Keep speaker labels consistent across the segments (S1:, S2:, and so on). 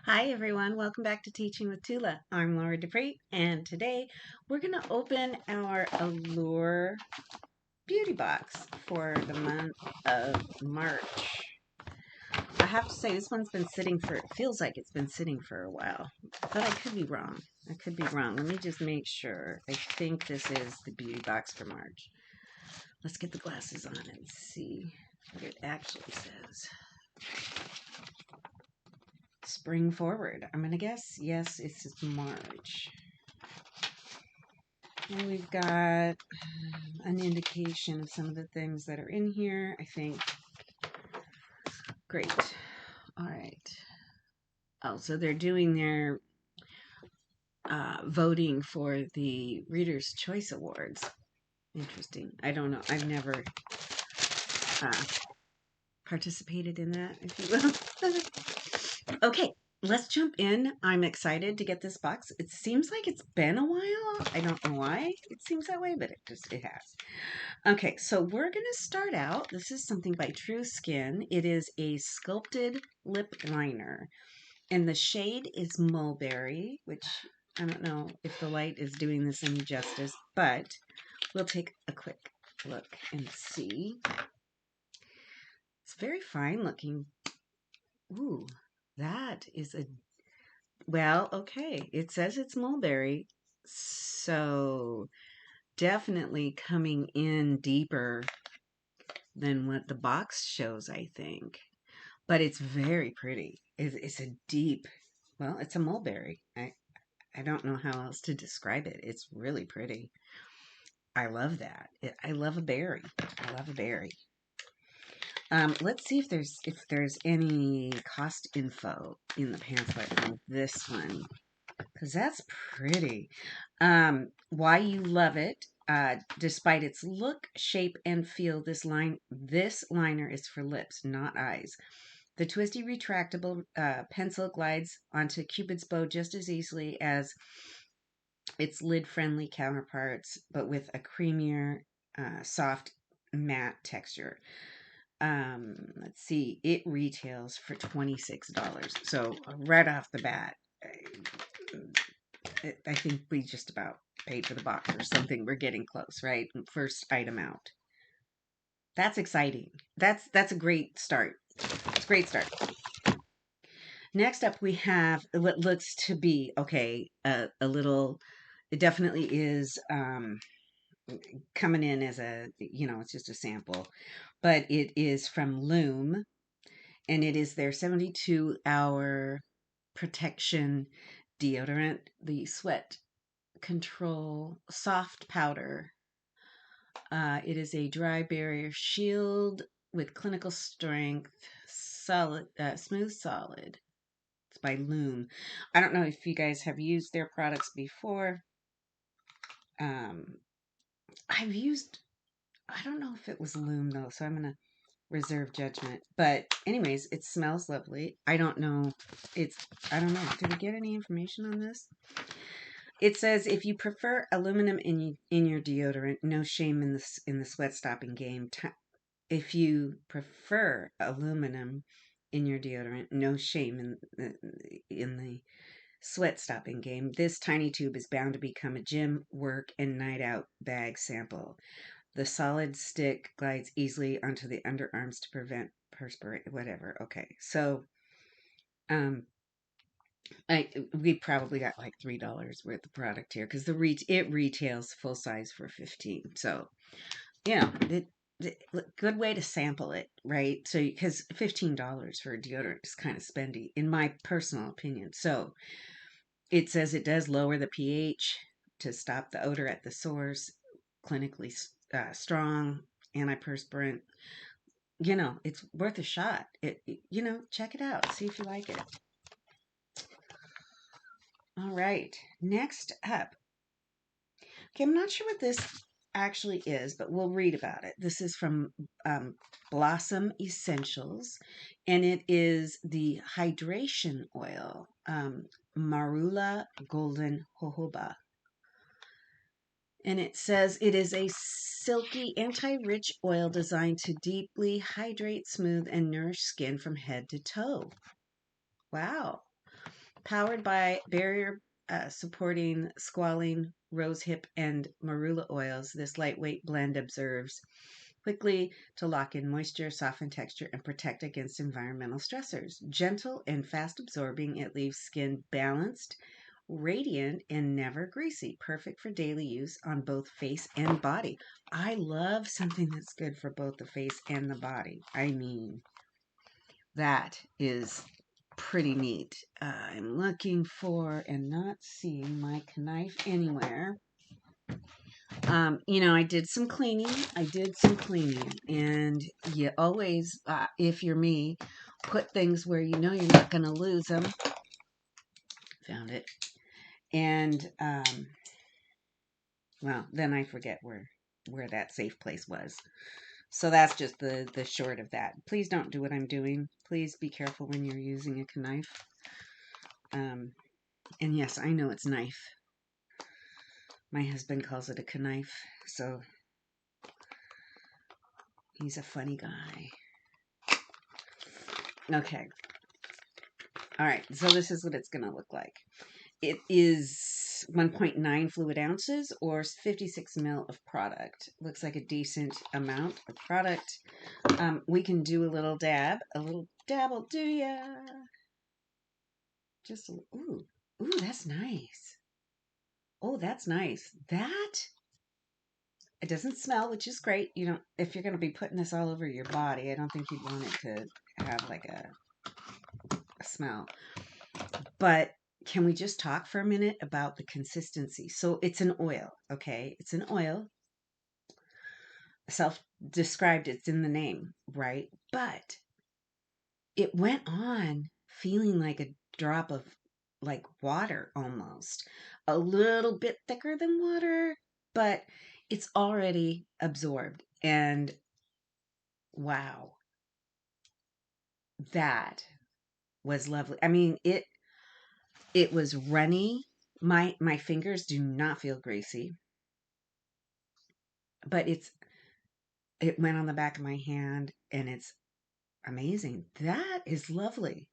S1: Hi everyone, welcome back to Teaching with Tula. I'm Laura Dupree, and today we're going to open our Allure beauty box for the month of March. I have to say this one's been sitting for, it feels like it's been sitting for a while, but I could be wrong. I could be wrong. Let me just make sure. I think this is the beauty box for March. Let's get the glasses on and see what it actually says. Spring forward. I'm going to guess, yes, it's March. And we've got an indication of some of the things that are in here, I think. Great. All right. Oh, so they're doing their voting for the Reader's Choice Awards. Interesting. I don't know. I've never participated in that, if you will. Okay, let's jump in. I'm excited to get this box. It seems like it's been a while. I don't know why it seems that way, but it has. Okay, so we're going to start out. This is something by True Skin. It is a sculpted lip liner, and the shade is Mulberry, which I don't know if the light is doing this any justice, but we'll take a quick look and see. It's very fine looking. Ooh, that is a, well, okay. It says it's Mulberry, so definitely coming in deeper than what the box shows, I think. But it's very pretty. It's a deep, well, it's a mulberry. I don't know how else to describe it. It's really pretty. I love that. I love a berry. I love a berry. Let's see if there's any cost info in the pamphlet on this one, because that's pretty. Why you love it. Despite its look, shape, and feel, this liner is for lips, not eyes. The twisty retractable pencil glides onto Cupid's bow just as easily as its lid-friendly counterparts, but with a creamier, soft, matte texture. Let's see, it retails for $26. So right off the bat, I think we just about paid for the box or something. We're getting close, right? First item out. That's exciting. That's a great start. It's a great start. Next up, we have what looks to be, okay, a little, it definitely is coming in as a, it's just a sample, but it is from Loom, and it is their 72-hour protection deodorant, the sweat control soft powder. It is a dry barrier shield with clinical strength, solid, smooth solid. It's by Loom. I don't know if you guys have used their products before. I've used, I don't know if it was Loom though, so I'm going to reserve judgment. But anyways, it smells lovely. I don't know. I don't know. Did we get any information on this? It says if you prefer aluminum in your deodorant, no shame in the sweat stopping game. If you prefer aluminum in your deodorant, no shame in the sweat stopping game. This tiny tube is bound to become a gym, work, and night out bag sample. The solid stick glides easily onto the underarms to prevent perspiration. Whatever. Okay, so we probably got like $3 worth of product here because it retails full size for 15. So good way to sample it, right? So because $15 for a deodorant is kind of spendy, in my personal opinion. So it says it does lower the pH to stop the odor at the source, clinically strong, antiperspirant. It's worth a shot. Check it out. See if you like it. All right. Next up. Okay, I'm not sure what this actually is, but we'll read about it. This is from Blossom Essentials, and it is the hydration oil, Marula Golden Jojoba. And it says it is a silky, anti-rich oil designed to deeply hydrate, smooth, and nourish skin from head to toe. Wow. Powered by barrier supporting squalene, rosehip, and marula oils, this lightweight blend observes quickly to lock in moisture, soften texture, and protect against environmental stressors. Gentle and fast absorbing, it leaves skin balanced, radiant, and never greasy. Perfect for daily use on both face and body. I love something that's good for both the face and the body. I mean, that is pretty neat. I'm looking for and not seeing my knife anywhere. I did some cleaning. And you always, if you're me, put things where you know you're not going to lose them. Found it. And, well, then I forget where that safe place was. So that's just the short of that. Please don't do what I'm doing. Please be careful when you're using a knife. And yes, I know it's knife. My husband calls it a knife, so he's a funny guy. Okay. All right, so this is what it's going to look like. It is 1.9 fluid ounces or 56 ml of product. Looks like a decent amount of product. We can do a little dab. A little dab will do ya. Just, ooh, that's nice. Oh, that's nice. It doesn't smell, which is great. You know, if you're going to be putting this all over your body, I don't think you'd want it to have like a smell. But can we just talk for a minute about the consistency? So it's an oil, okay? It's an oil. Self-described, it's in the name, right? But it went on feeling like a drop of like water almost. A little bit thicker than water, but it's already absorbed. And wow, that was lovely. I mean, it was runny. My fingers do not feel greasy, but it went on the back of my hand and it's amazing. That is lovely.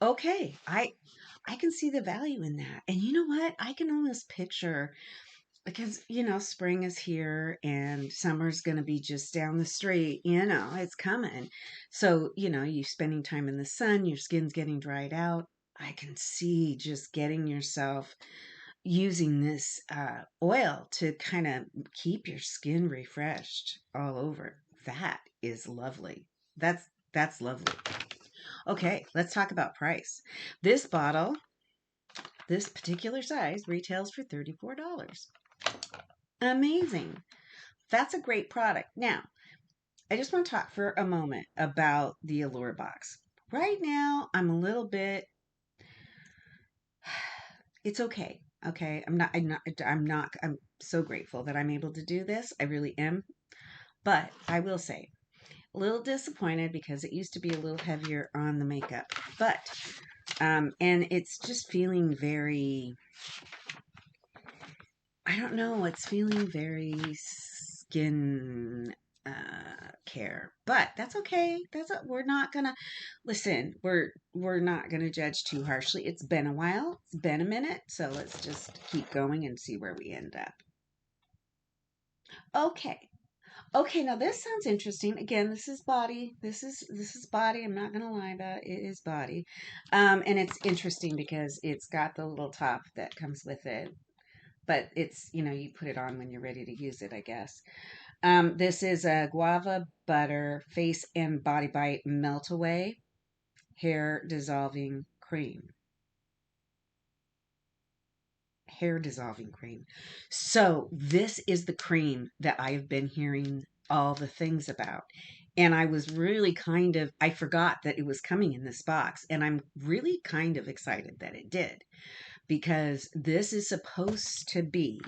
S1: Okay, I can see the value in that. And you know what? I can almost picture because spring is here and summer's going to be just down the street, it's coming. So, you spending time in the sun, your skin's getting dried out. I can see just getting yourself using this oil to kind of keep your skin refreshed all over. That is lovely. That's lovely. Okay, let's talk about price. This bottle, this particular size, retails for $34. Amazing. That's a great product. Now, I just want to talk for a moment about the Allure box. Right now, I'm a little bit, it's okay. Okay. I'm so grateful that I'm able to do this. I really am. But I will say, a little disappointed because it used to be a little heavier on the makeup. But, and it's just feeling very, I don't know, it's feeling very skin care, but that's okay. We're not gonna listen. We're not gonna judge too harshly. It's been a while. It's been a minute, so let's just keep going and see where we end up. Okay. Okay, now this sounds interesting. Again, this is body. This is body. I'm not gonna lie about it. It is body. And it's interesting because it's got the little top that comes with it. But it's, you put it on when you're ready to use it, I guess. This is a Guava Butter Face and Body Bite Melt Away Hair Dissolving Cream. Hair dissolving cream. So this is the cream that I have been hearing all the things about. And I was really I forgot that it was coming in this box. And I'm really kind of excited that it did. Because this is supposed to be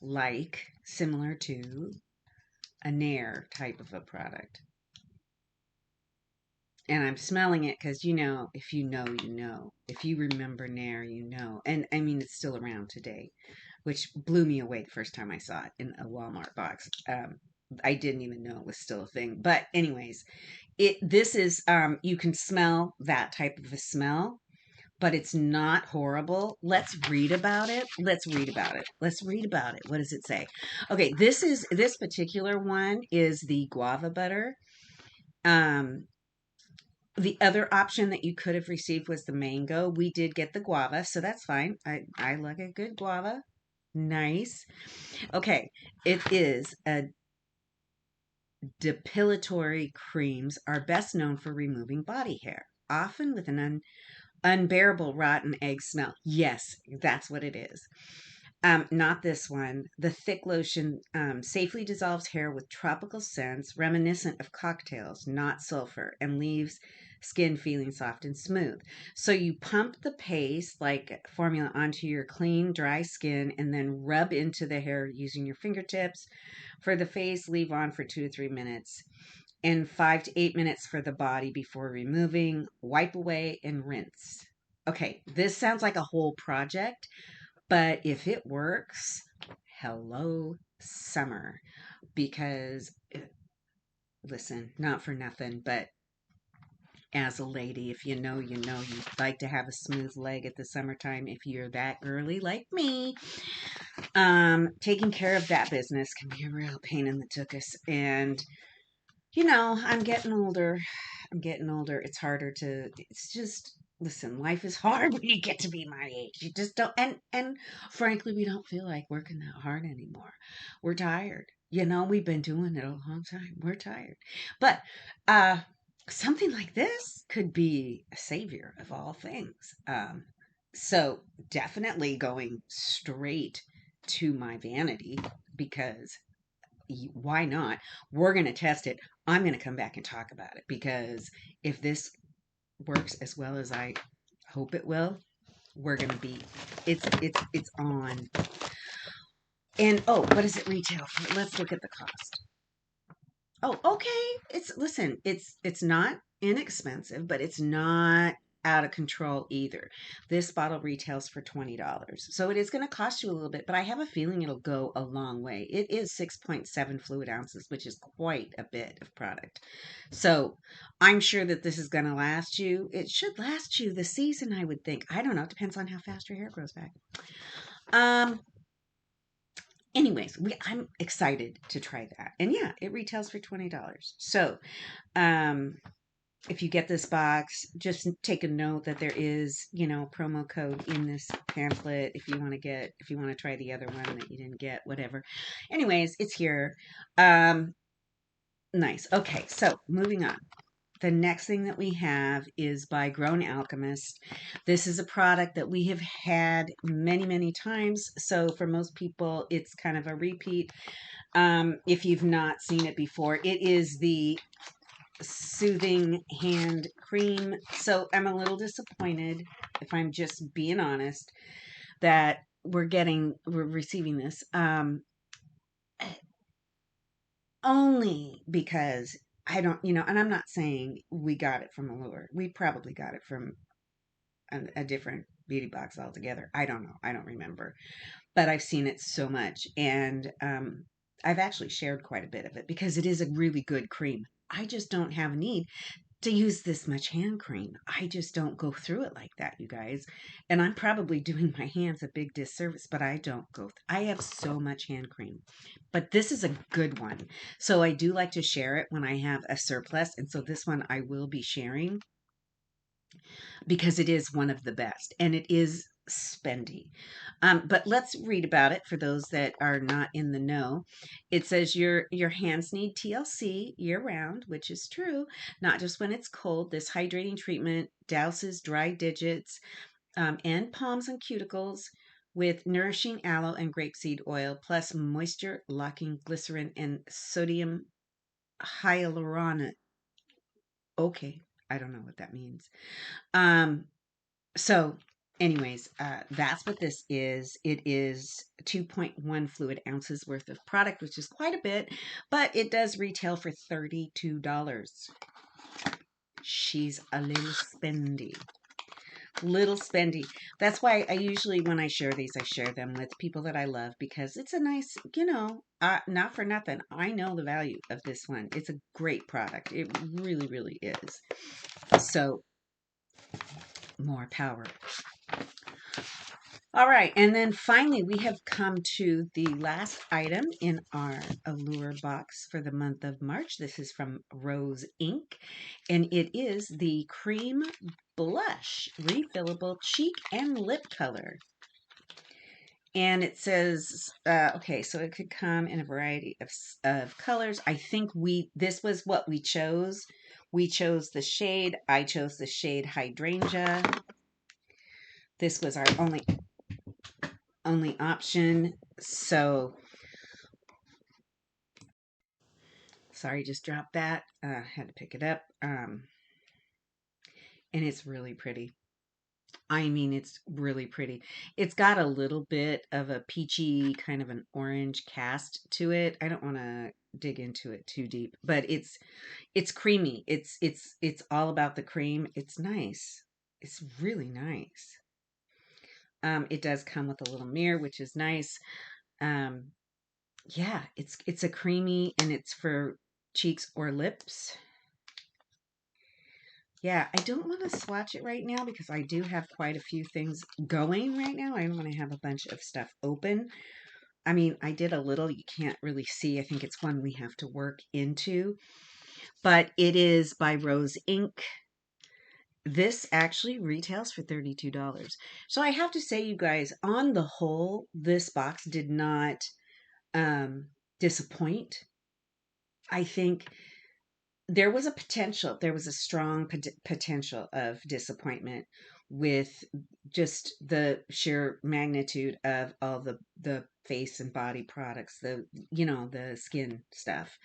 S1: like similar to a Nair type of a product. And I'm smelling it because, if you know, you know. If you remember Nair, you know. And I mean, it's still around today, which blew me away the first time I saw it in a Walmart box. I didn't even know it was still a thing. But anyways, This is you can smell that type of a smell, but it's not horrible. Let's read about it. Let's read about it. Let's read about it. What does it say? Okay, this particular one is the guava butter. Um, the other option that you could have received was the mango. We did get the guava, so that's fine. I like a good guava. Nice. Okay, it is a depilatory creams are best known for removing body hair, often with an unbearable rotten egg smell. Yes, that's what it is. Not this one. The thick lotion safely dissolves hair with tropical scents reminiscent of cocktails, not sulfur, and leaves skin feeling soft and smooth. So you pump the paste like formula onto your clean, dry skin and then rub into the hair using your fingertips. For the face, leave on for 2 to 3 minutes and 5 to 8 minutes for the body before removing. Wipe away and rinse. Okay, this sounds like a whole project, but if it works, hello, summer. Because, listen, not for nothing, but as a lady, if you know, you know, you'd like to have a smooth leg at the summertime. If you're that girly like me, taking care of that business can be a real pain in the tuchus. And I'm getting older. I'm getting older. It's harder to, it's just, listen, life is hard when you get to be my age. You just don't, and frankly, we don't feel like working that hard anymore. We're tired. We've been doing it a long time. We're tired. But, something like this could be a savior of all things. So definitely going straight to my vanity because why not? We're going to test it. I'm going to come back and talk about it because if this works as well as I hope it will, we're going to be it's on. And oh, what does it retail for? Let's look at the cost. Oh, okay. It's not inexpensive, but it's not out of control either. This bottle retails for $20. So it is going to cost you a little bit, but I have a feeling it'll go a long way. It is 6.7 fluid ounces, which is quite a bit of product. So I'm sure that this is going to last you. It should last you the season, I would think. I don't know. It depends on how fast your hair grows back. Um, Anyways, I'm excited to try that. And yeah, it retails for $20. So, um, if you get this box, just take a note that there is, promo code in this pamphlet if you want to try the other one that you didn't get, whatever. Anyways, it's here. Nice. Okay, so moving on. The next thing that we have is by Grown Alchemist. This is a product that we have had many, many times. So for most people, it's kind of a repeat. If you've not seen it before, it is the soothing hand cream. So I'm a little disappointed, if I'm just being honest, that we're receiving this. Only because I don't, and I'm not saying we got it from Allure. We probably got it from a different beauty box altogether. I don't know. I don't remember. But I've seen it so much. And I've actually shared quite a bit of it because it is a really good cream. I just don't have a need to use this much hand cream. I just don't go through it like that, you guys. And I'm probably doing my hands a big disservice, but I don't go. I have so much hand cream. But this is a good one. So I do like to share it when I have a surplus. And so this one I will be sharing because it is one of the best and it is spendy. But let's read about it for those that are not in the know. It says your hands need TLC year round, which is true, not just when it's cold. This hydrating treatment douses dry digits and palms and cuticles with nourishing aloe and grapeseed oil, plus moisture locking glycerin and sodium hyaluronate. Okay, I don't know what that means. Um, So, anyways, that's what this is. It is 2.1 fluid ounces worth of product, which is quite a bit, but it does retail for $32. She's a little spendy. Little spendy. That's why I usually, when I share these, I share them with people that I love because it's a nice, not for nothing. I know the value of this one. It's a great product. It really, really is. So, more power. All right, and then finally, we have come to the last item in our Allure box for the month of March. This is from Rose Inc., and it is the Cream Blush Refillable Cheek and Lip Color. And it says, okay, so it could come in a variety of colors. I think this was what we chose. We chose the shade. I chose the shade Hydrangea. This was our only option. So, sorry, just dropped that. Had to pick it up. And it's really pretty. I mean, it's really pretty. It's got a little bit of a peachy, kind of an orange cast to it. I don't want to dig into it too deep, but it's creamy. It's all about the cream. It's nice. It's really nice. It does come with a little mirror, which is nice. Um, yeah, it's a creamy, and it's for cheeks or lips. Yeah, I don't want to swatch it right now because I do have quite a few things going right now. I don't want to have a bunch of stuff open. I mean, I did a little, you can't really see. I think it's one we have to work into, but it is by Rose Inc. This actually retails for $32. So I have to say, you guys, on the whole, this box did not disappoint. I think there was a strong potential of disappointment with just the sheer magnitude of all the face and body products, the skin stuff,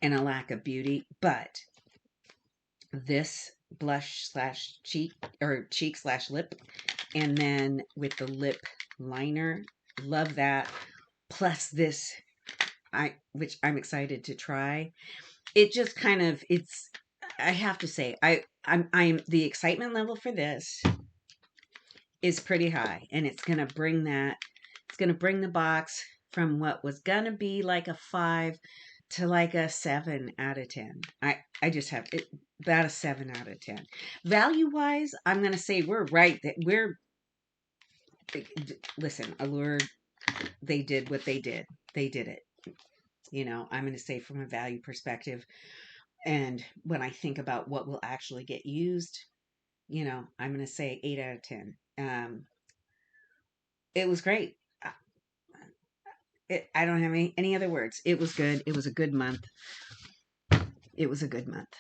S1: and a lack of beauty. But this blush slash cheek, or cheek slash lip, and then with the lip liner, love that. Plus this, which I'm excited to try. It just kind of, I have to say, I'm the excitement level for this is pretty high, and it's going to bring the box from what was going to be like a 5 to like a 7 out of 10. I just have it about a 7 out of 10. Value wise, I'm going to say we're right that listen, Allure, they did what they did. They did it. I'm going to say from a value perspective, and when I think about what will actually get used, I'm going to say 8 out of 10. It was great. I don't have any other words. It was good. It was a good month. It was a good month.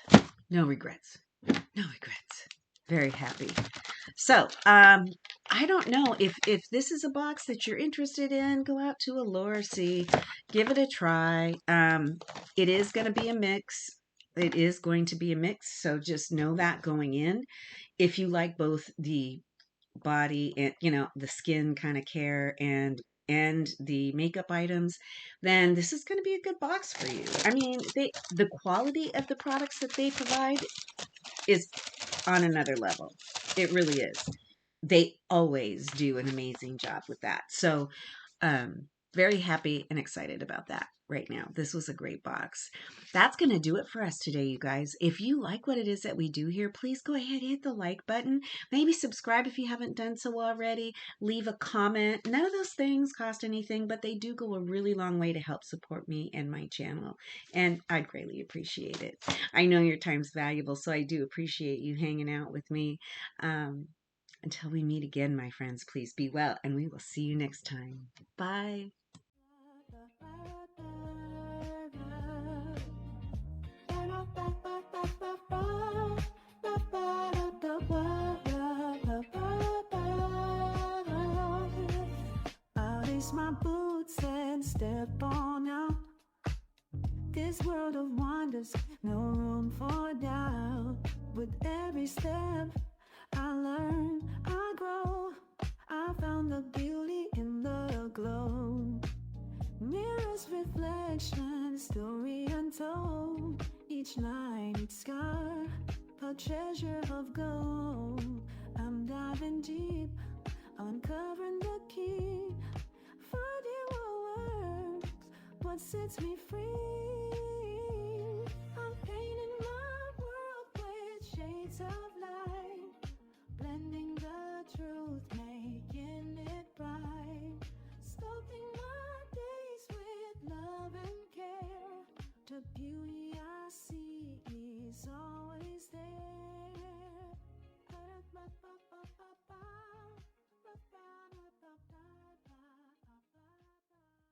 S1: No regrets. No regrets. Very happy. So, I don't know if this is a box that you're interested in. Go out to Allure, see, give it a try. It is going to be a mix. It is going to be a mix. So just know that going in. If you like both the body and the skin kind of care and the makeup items, then this is going to be a good box for you. I mean, the quality of the products that they provide is on another level. It really is. They always do an amazing job with that. So, very happy and excited about that right now. This was a great box. That's going to do it for us today, you guys. If you like what it is that we do here, please go ahead and hit the like button. Maybe subscribe if you haven't done so already. Leave a comment. None of those things cost anything, but they do go a really long way to help support me and my channel. And I'd greatly appreciate it. I know your time's valuable, so I do appreciate you hanging out with me. Until we meet again, my friends, please be well, and we will see you next time. Bye. I'll lace my boots and step on out. This world of wonders, no room for doubt. With every step I learn, I grow. I found the beauty in the glow. Mirrors, reflection, story untold. Each line, each scar, a treasure of gold. I'm down.
S2: diving deep, I'll uncovering the key, finding what works, what sets me free. I'm painting my world with shades of